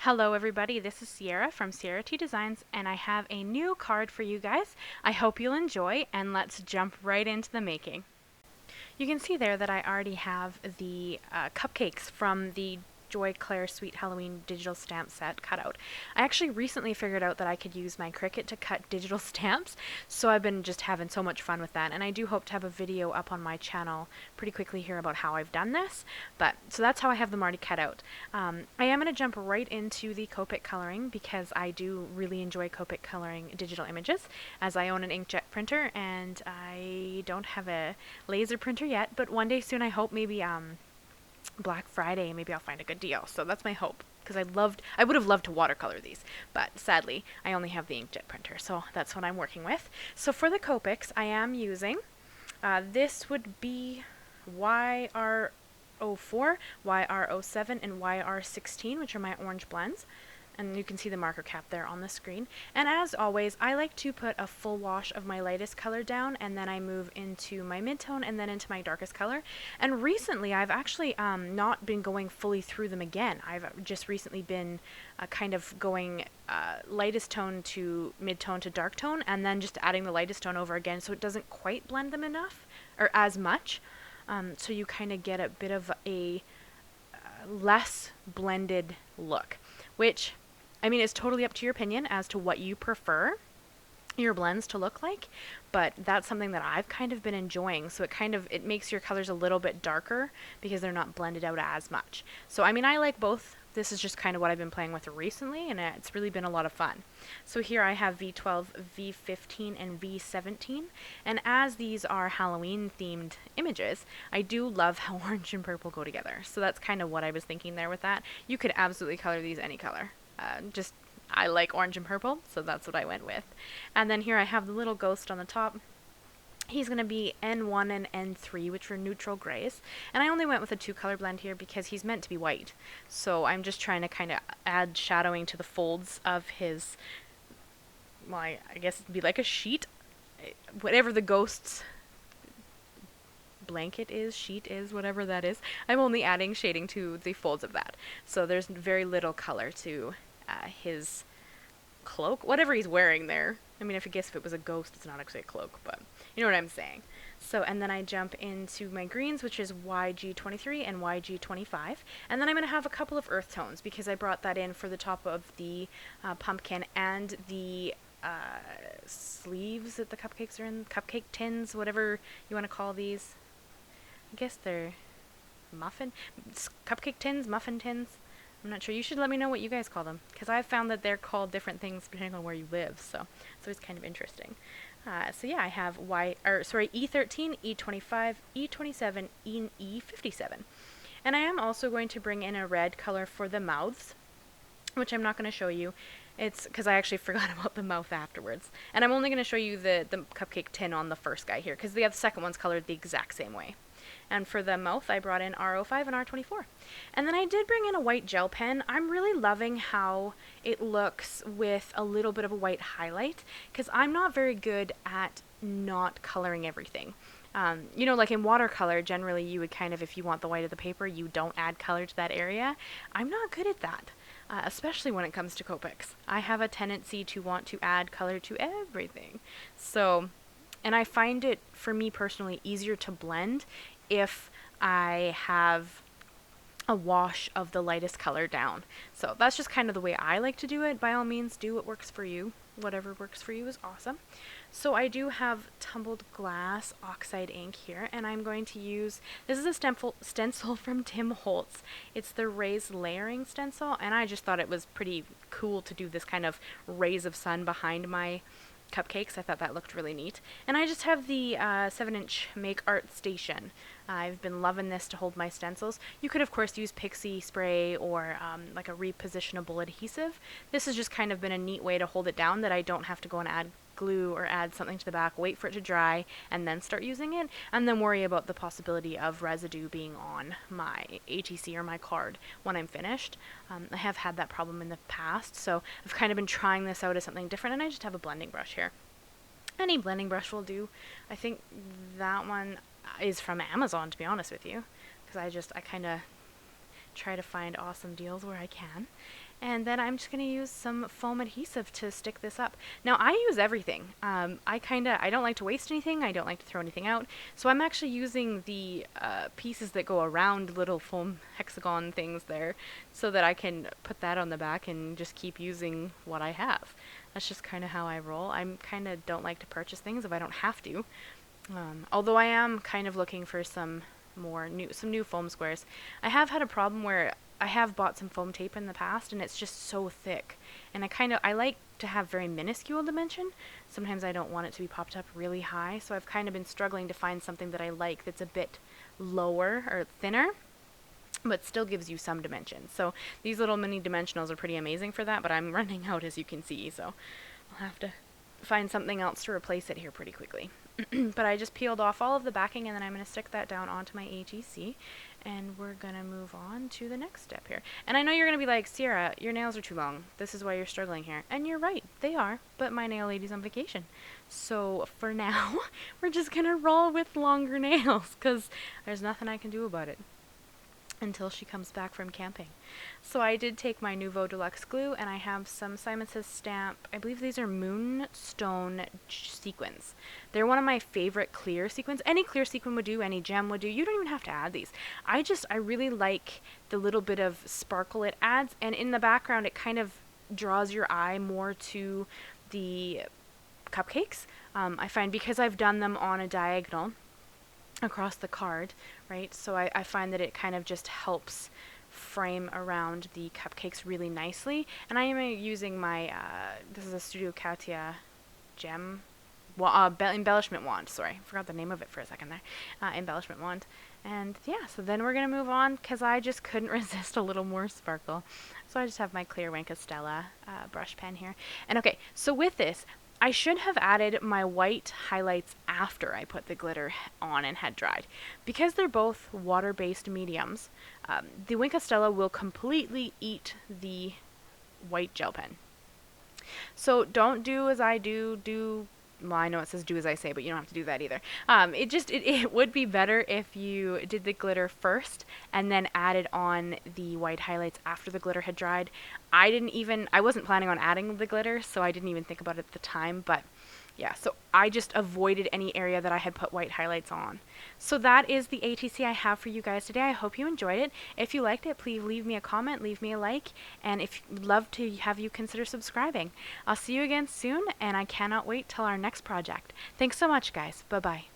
Hello everybody, this is Sierra from Sierra T Designs and I have a new card for you guys. I hope you'll enjoy and let's jump right into the making. You can see there that I already have the cupcakes from the Joy Clair Sweet Halloween digital stamp set cut out. I actually recently figured out that I could use my Cricut to cut digital stamps, so I've been just having so much fun with that, and I do hope to have a video up on my channel pretty quickly here about how I've done this. So that's how I have them already cut out. I am going to jump right into the Copic Coloring because I do really enjoy Copic Coloring digital images, as I own an inkjet printer and I don't have a laser printer yet, but one day soon I hope, maybe Black Friday, maybe I'll find a good deal. So that's my hope, because I would have loved to watercolor these, but sadly I only have the inkjet printer, so that's what I'm working with. So for the Copics, I am using this would be YR04, YR07, and YR16, which are my orange blends. And you can see the marker cap there on the screen. And as always, I like to put a full wash of my lightest color down, and then I move into my mid-tone and then into my darkest color. And recently, I've actually not been going fully through them again. I've just recently been kind of going lightest tone to mid-tone to dark tone, and then just adding the lightest tone over again so it doesn't quite blend them enough, or as much. So you kind of get a bit of a less blended look, which, I mean, it's totally up to your opinion as to what you prefer your blends to look like, but that's something that I've kind of been enjoying. So it makes your colors a little bit darker because they're not blended out as much. So I mean, I like both. This is just kind of what I've been playing with recently, and it's really been a lot of fun. So here I have V12, V15, and V17, and as these are Halloween themed images, I do love how orange and purple go together. So that's kind of what I was thinking there with that. You could absolutely color these any color. I like orange and purple, so that's what I went with. And then here I have the little ghost on the top. He's going to be N1 and N3, which are neutral grays. And I only went with a 2-color blend here because he's meant to be white. So I'm just trying to kind of add shadowing to the folds of his, well, I guess it'd be like a sheet. Whatever the ghost's blanket is, sheet is, whatever that is, I'm only adding shading to the folds of that. So there's very little color to his cloak, whatever he's wearing there. I mean, I guess if it was a ghost, it's not actually a cloak, but you know what I'm saying. So, and then I jump into my greens, which is YG23 and YG25, and then I'm going to have a couple of earth tones because I brought that in for the top of the pumpkin and the sleeves that the cupcakes are in, cupcake tins, whatever you want to call these. I guess they're cupcake tins, muffin tins. I'm not sure. You should let me know what you guys call them, because I've found that they're called different things depending on where you live, so it's always kind of interesting. So yeah, I have E13, E25, E27, and E57. And I am also going to bring in a red color for the mouths, which I'm not going to show you. It's because I actually forgot about the mouth afterwards. And I'm only going to show you the cupcake tin on the first guy here, because the second one's colored the exact same way. And for the mouth, I brought in R05 and R24. And then I did bring in a white gel pen. I'm really loving how it looks with a little bit of a white highlight, because I'm not very good at not coloring everything. You know, like in watercolor, generally you would kind of, if you want the white of the paper, you don't add color to that area. I'm not good at that, especially when it comes to Copics. I have a tendency to want to add color to everything. So, and I find it, for me personally, easier to blend if I have a wash of the lightest color down. So that's just kind of the way I like to do it. By all means, do what works for you. Whatever works for you is awesome. So I do have Tumbled Glass Oxide ink here, and I'm going to use, this is a stencil from Tim Holtz. It's the Rays Layering Stencil, and I just thought it was pretty cool to do this kind of rays of sun behind my cupcakes. I thought that looked really neat. And I just have the 7-inch Make Art Station. I've been loving this to hold my stencils. You could of course use pixie spray or like a repositionable adhesive. This has just kind of been a neat way to hold it down, that I don't have to go and add glue or add something to the back, wait for it to dry, and then start using it, and then worry about the possibility of residue being on my ATC or my card when I'm finished. I have had that problem in the past, so I've kind of been trying this out as something different, and I just have a blending brush here. Any blending brush will do. I think that one is from Amazon, to be honest with you, because I kind of try to find awesome deals where I can. And then I'm just going to use some foam adhesive to stick this up. Now I use everything. I don't like to waste anything. I don't like to throw anything out. So I'm actually using the pieces that go around little foam hexagon things there so that I can put that on the back and just keep using what I have. That's just kind of how I roll. I kind of don't like to purchase things if I don't have to. Although I am kind of looking for some new foam squares. I have had a problem where I have bought some foam tape in the past and it's just so thick, and I like to have very minuscule dimension. Sometimes I don't want it to be popped up really high, so I've kind of been struggling to find something that I like that's a bit lower or thinner but still gives you some dimension. So these little mini dimensionals are pretty amazing for that, but I'm running out, as you can see, so I'll have to find something else to replace it here pretty quickly. But I just peeled off all of the backing, and then I'm going to stick that down onto my ATC, and we're going to move on to the next step here. And I know you're going to be like, Sierra, your nails are too long. This is why you're struggling here. And you're right, they are, but my nail lady's on vacation. So for now, we're just going to roll with longer nails, because there's nothing I can do about it until she comes back from camping. So I did take my Nuvo Deluxe glue, and I have some Simon Says stamp. I believe these are Moonstone sequins. They're one of my favorite clear sequins. Any clear sequin would do, any gem would do. You don't even have to add these. I really like the little bit of sparkle it adds, and in the background it kind of draws your eye more to the cupcakes. I find because I've done them on a diagonal across the card, right? So I find that it kind of just helps frame around the cupcakes really nicely. And I am using my, this is a Studio Katia gem, embellishment wand. Sorry, I forgot the name of it for a second there. Embellishment wand. And yeah, so then we're going to move on because I just couldn't resist a little more sparkle. So I just have my Clair Stella brush pen here. And okay, so with this, I should have added my white highlights after I put the glitter on and had dried. Because they're both water-based mediums, the Stella will completely eat the white gel pen. So don't do as I do, well, I know it says do as I say, but you don't have to do that either. It would be better if you did the glitter first and then added on the white highlights after the glitter had dried. I wasn't planning on adding the glitter, so I didn't even think about it at the time, but yeah, so I just avoided any area that I had put white highlights on. So that is the ATC I have for you guys today. I hope you enjoyed it. If you liked it, please leave me a comment, leave me a like, and if you'd love to have you consider subscribing. I'll see you again soon, and I cannot wait till our next project. Thanks so much, guys. Bye-bye.